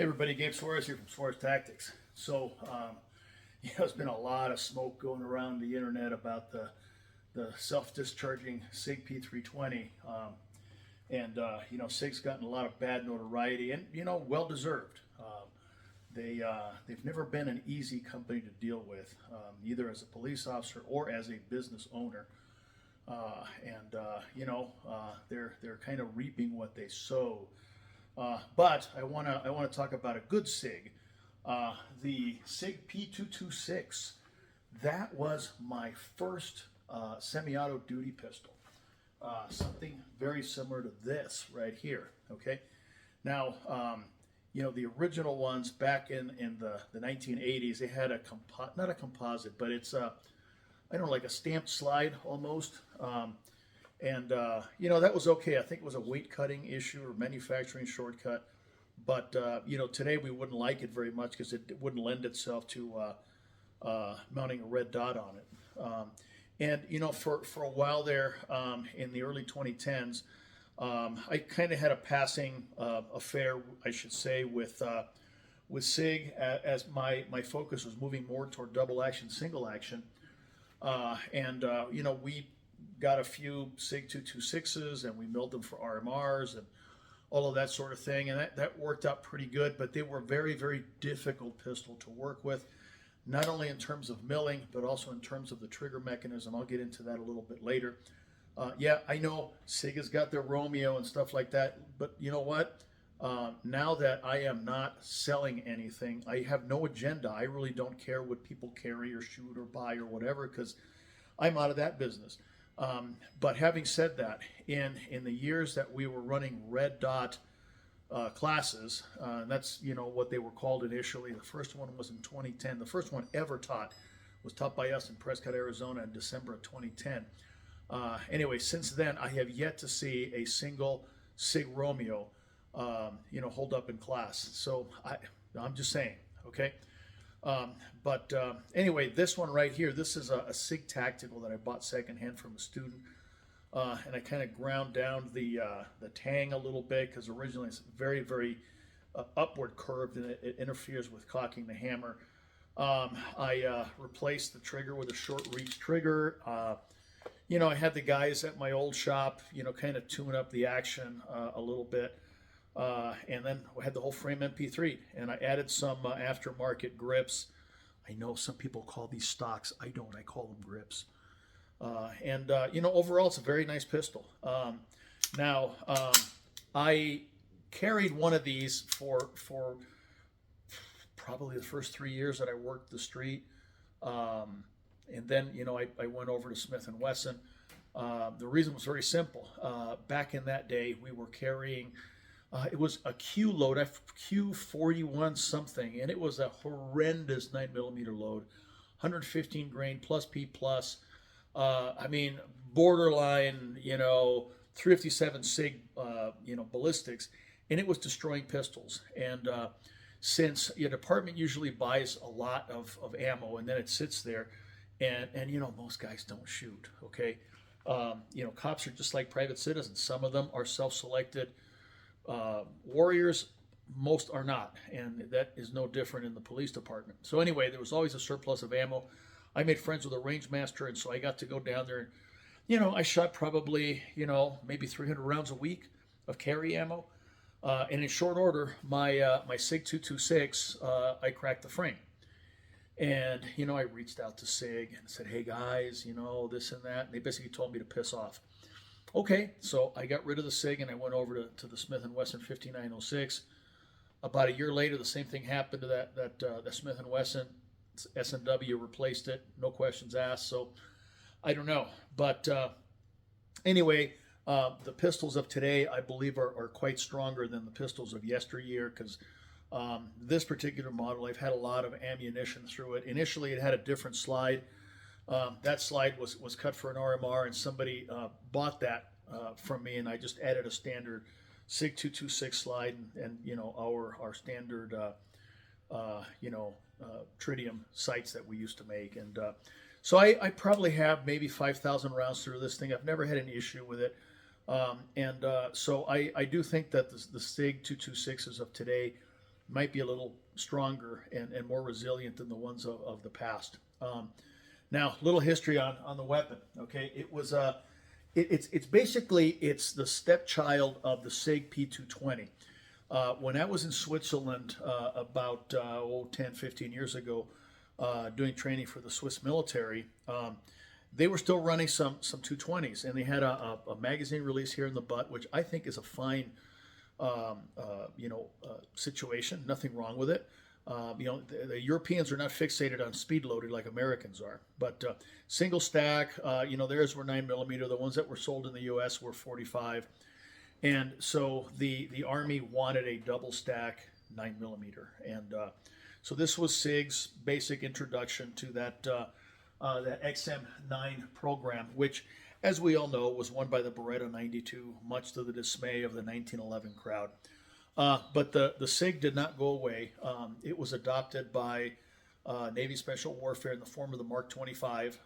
Hey everybody, Gabe Suarez here from Suarez Tactics. So, there's been a lot of smoke going around the internet about the self-discharging Sig P320, Sig's gotten a lot of bad notoriety, and well deserved. They've never been an easy company to deal with, either as a police officer or as a business owner. They're kind of reaping what they sow. But I want to talk about a good Sig, the Sig P226. That was my first semi-auto duty pistol. Something very similar to this right here. Okay, now the original ones back in the 1980s, they had not a composite, but it's I don't know, like a stamped slide almost. That was okay. I think it was a weight cutting issue or manufacturing shortcut. But, today we wouldn't like it very much because it wouldn't lend itself to mounting a red dot on it. For a while there in the early 2010s, I kind of had a passing affair, I should say, with SIG as my focus was moving more toward double action, single action. We got a few Sig 226s and we milled them for RMRs and all of that sort of thing, and that worked out pretty good, but they were very, very difficult pistol to work with, not only in terms of milling but also in terms of the trigger mechanism. I'll get into that a little bit later. I know Sig has got their Romeo and stuff like that, but you know what, now that I am not selling anything, I have no agenda. I really don't care what people carry or shoot or buy or whatever, because I'm out of that business. But having said that, in the years that we were running red dot classes, and that's what they were called initially. The first one was in 2010. The first one ever taught was taught by us in Prescott, Arizona, in December of 2010. Anyway, since then I have yet to see a single Sig Romeo, hold up in class. So I'm just saying, okay. Anyway, this one right here, this is a Sig Tactical that I bought secondhand from a student, and I kind of ground down the tang a little bit because originally it's very, very upward curved and it interferes with cocking the hammer. I replaced the trigger with a short reach trigger. I had the guys at my old shop, kind of tune up the action a little bit. And then we had the whole frame MP3, and I added some aftermarket grips. I know some people call these stocks. I don't. I call them grips. Overall, it's a very nice pistol. I carried one of these for probably the first 3 years that I worked the street. And then, I went over to Smith & Wesson. The reason was very simple. Back in that day, we were carrying... it was a Q load, a Q41 something, and it was a horrendous 9mm load, 115 grain plus P plus. Borderline, 357 Sig, ballistics, and it was destroying pistols. And since your department usually buys a lot of ammo and then it sits there, and most guys don't shoot. Okay, cops are just like private citizens. Some of them are self-selected. Warriors, most are not, and that is no different in the police department. So anyway, there was always a surplus of ammo. I made friends with a range master, and so I got to go down there. I shot probably maybe 300 rounds a week of carry ammo, and in short order, my Sig 226, I cracked the frame. And I reached out to Sig and said, "Hey guys, this and that." And they basically told me to piss off. Okay, so I got rid of the Sig and I went over to the Smith & Wesson 5906. About a year later, the same thing happened to that Smith & Wesson. S&W replaced it, no questions asked. So I don't know, but anyway, the pistols of today, I believe, are quite stronger than the pistols of yesteryear, because this particular model, I've had a lot of ammunition through it. Initially, it had a different slide. That slide was cut for an RMR, and somebody bought that from me, and I just added a standard Sig 226 slide and our standard tritium sights that we used to make. And so I probably have maybe 5,000 rounds through this thing. I've never had an issue with it. So I do think that the Sig 226s of today might be a little stronger and more resilient than the ones of the past. Now, little history on the weapon. Okay, it was it's basically it's the stepchild of the Sig P220. When I was in Switzerland about 10, 15 years ago, doing training for the Swiss military, they were still running some 220s, and they had a magazine release here in the butt, which I think is a fine situation. Nothing wrong with it. The Europeans are not fixated on speed loaded like Americans are. But single stack, theirs were 9mm. The ones that were sold in the U.S. were 45. And so the Army wanted a double stack 9mm. And so this was SIG's basic introduction to that XM9 program, which, as we all know, was won by the Beretta 92, much to the dismay of the 1911 crowd. But the SIG did not go away. It was adopted by Navy Special Warfare in the form of the Mark 25.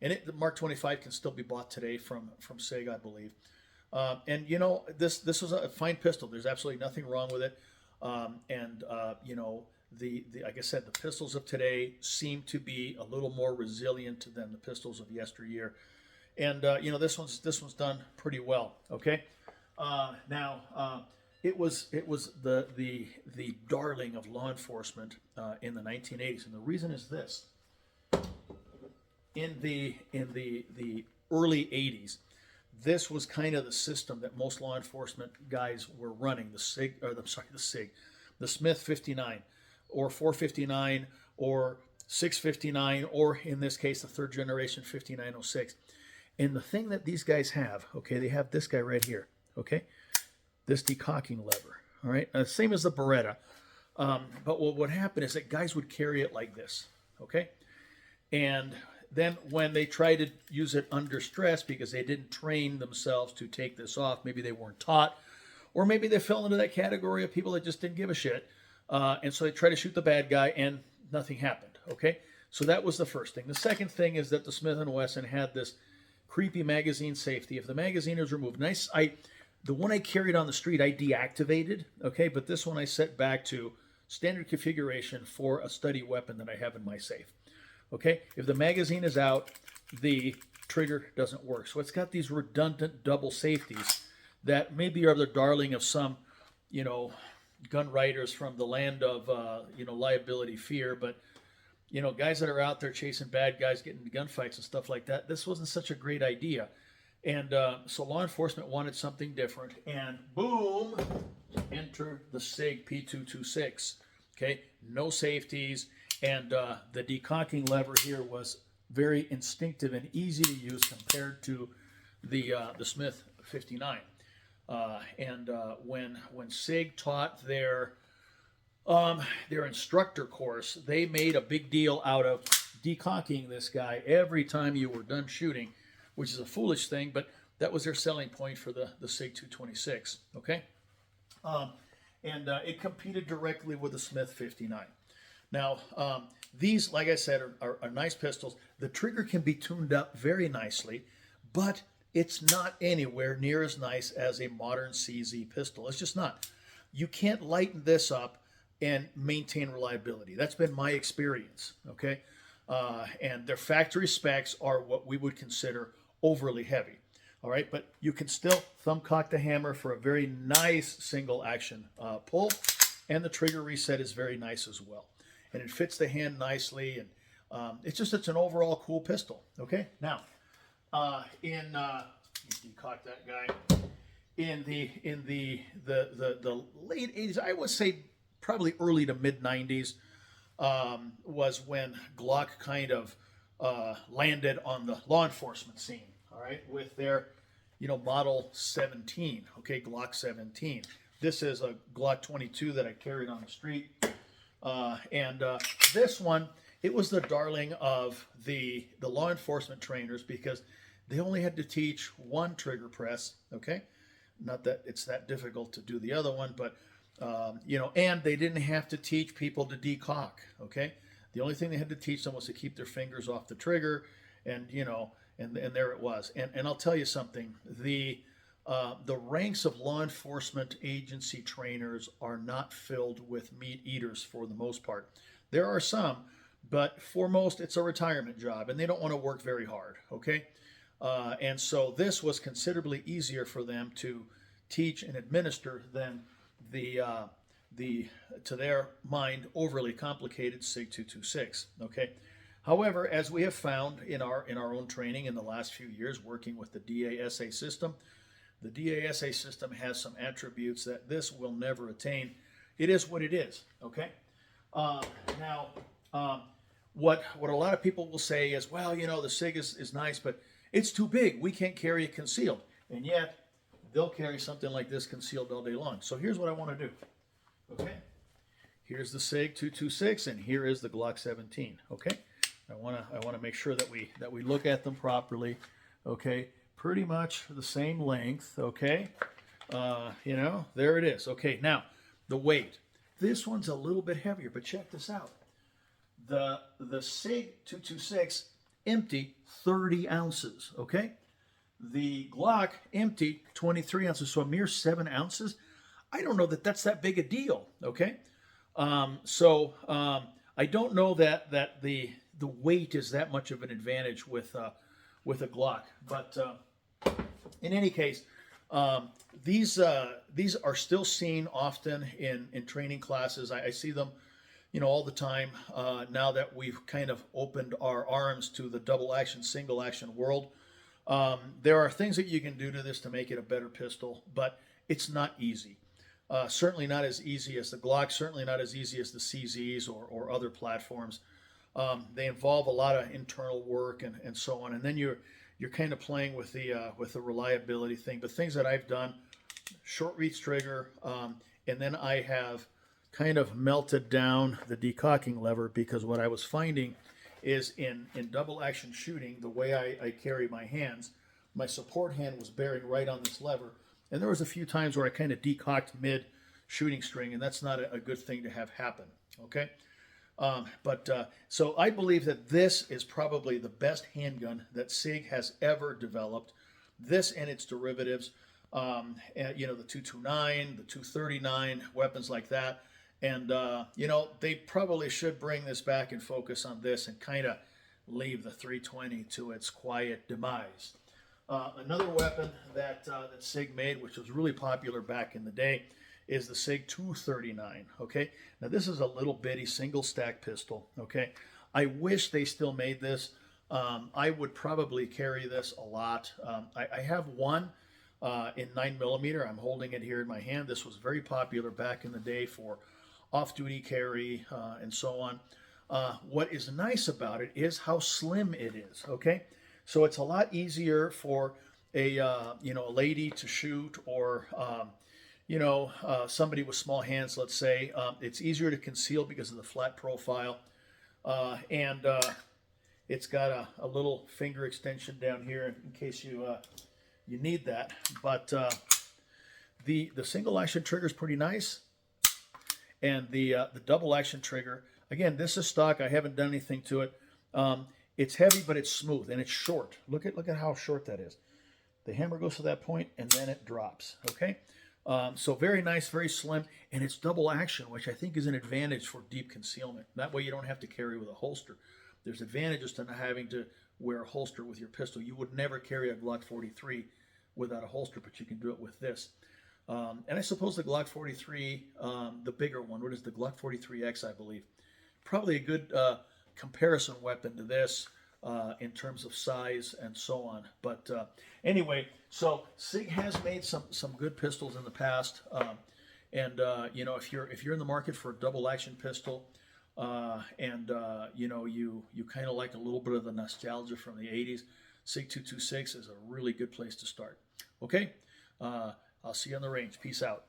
The Mark 25 can still be bought today from SIG, I believe. This was a fine pistol. There's absolutely nothing wrong with it. Like I said, the pistols of today seem to be a little more resilient than the pistols of yesteryear. And this one's done pretty well. Okay. It was the darling of law enforcement in the 1980s, and the reason is this: in the early 80s, this was kind of the system that most law enforcement guys were running. The Smith 59, or 459, or 659, or in this case, the third generation 5906. And the thing that these guys have, okay, they have this guy right here, okay, this decocking lever, all right, same as the Beretta. But what would happen is that guys would carry it like this, okay, and then when they try to use it under stress because they didn't train themselves to take this off, maybe they weren't taught, or maybe they fell into that category of people that just didn't give a shit, and so they try to shoot the bad guy and nothing happened, okay? So that was the first thing. The second thing is that the Smith & Wesson had this creepy magazine safety. If the magazine is removed, the one I carried on the street I deactivated, okay, but this one I set back to standard configuration for a study weapon that I have in my safe. Okay, if the magazine is out, the trigger doesn't work. So it's got these redundant double safeties that maybe are the darling of some, gun writers from the land of, liability fear. But, guys that are out there chasing bad guys, getting into gunfights and stuff like that, this wasn't such a great idea. And so law enforcement wanted something different. And boom, enter the Sig P226. Okay, no safeties. And the decocking lever here was very instinctive and easy to use compared to the Smith 59. When SIG taught their instructor course, they made a big deal out of decocking this guy every time you were done shooting, which is a foolish thing, but that was their selling point for the Sig 226. Okay, it competed directly with the Smith 59. Now, these, like I said, are nice pistols. The trigger can be tuned up very nicely, but it's not anywhere near as nice as a modern CZ pistol. It's just not. You can't lighten this up and maintain reliability. That's been my experience, okay? And their factory specs are what we would consider overly heavy, all right? But you can still thumb cock the hammer for a very nice single action pull, and the trigger reset is very nice as well. And it fits the hand nicely, and it's an overall cool pistol. Okay, now decock that guy. In the late 80s, I would say probably early to mid 90s, was when Glock kind of landed on the law enforcement scene. All right, with their model 17. Okay, Glock 17. This is a Glock 22 that I carried on the street. This one, it was the darling of the law enforcement trainers because they only had to teach one trigger press, okay? Not that it's that difficult to do the other one, but, and they didn't have to teach people to decock, okay? The only thing they had to teach them was to keep their fingers off the trigger, and there it was. And I'll tell you something, the The ranks of law enforcement agency trainers are not filled with meat eaters for the most part. There are some, but for most, it's a retirement job, and they don't want to work very hard. Okay, and so this was considerably easier for them to teach and administer than the to their mind overly complicated Sig 226. Okay. However, as we have found in our own training in the last few years working with the DASA system, the DASA system has some attributes that this will never attain. It is what it is. Okay. Now, what a lot of people will say is, well, you know, the Sig is nice, but it's too big. We can't carry it concealed, and yet they'll carry something like this concealed all day long. So here's what I want to do. Okay. Here's the Sig 226, and here is the Glock 17. Okay. I want to make sure that we look at them properly. Okay, pretty much the same length. Okay, you know, there it is. Okay, now the weight. This one's a little bit heavier, but check this out. The Sig 226 empty 30 ounces. Okay, the Glock empty 23 ounces, so a mere 7 ounces. I don't know that that's that big a deal. Okay, I don't know that the weight is that much of an advantage with a Glock. But in any case, these are still seen often in training classes. I see them, you know, all the time now that we've kind of opened our arms to the double action, single action world. There are things that you can do to this to make it a better pistol, but it's not easy. Certainly not as easy as the Glock, certainly not as easy as the CZs or other platforms. They involve a lot of internal work and so on, and then you're kind of playing with the reliability thing. But things that I've done, short reach trigger, and then I have kind of melted down the decocking lever, because what I was finding is in double action shooting, the way I carry my hands, my support hand was bearing right on this lever, and there was a few times where I kind of decocked mid shooting string, and that's not a good thing to have happen. Okay. So I believe that this is probably the best handgun that Sig has ever developed. This and its derivatives, and, you know, the 229, the 239, weapons like that. And, you know, they probably should bring this back and focus on this and kind of leave the 320 to its quiet demise. Another weapon that Sig made, which was really popular back in the day, is the Sig 239. Okay, now this is a little bitty single stack pistol. Okay, I wish they still made this. I would probably carry this a lot. I have one in 9mm. I'm holding it here in my hand. This was very popular back in the day for off-duty carry and so on. What is nice about it is how slim it is. Okay, so it's a lot easier for a you know, a lady to shoot, or you know, somebody with small hands, let's say. It's easier to conceal because of the flat profile, and it's got a little finger extension down here in case you need that. But the single action trigger is pretty nice, and the double action trigger, again, this is stock. I haven't done anything to it. It's heavy, but it's smooth, and it's short. Look at how short that is. The hammer goes to that point, and then it drops. Okay. So very nice, very slim, and it's double action, which I think is an advantage for deep concealment. That way you don't have to carry with a holster. There's advantages to not having to wear a holster with your pistol. You would never carry a Glock 43 without a holster, but you can do it with this. And I suppose the Glock 43, the bigger one, what is the Glock 43X, I believe, probably a good comparison weapon to this in terms of size and so on. But anyway, so Sig has made some good pistols in the past, and you know, if you're in the market for a double action pistol, and you know, you kind of like a little bit of the nostalgia from the 80s, Sig 226 is a really good place to start. Okay, I'll see you on the range. Peace out.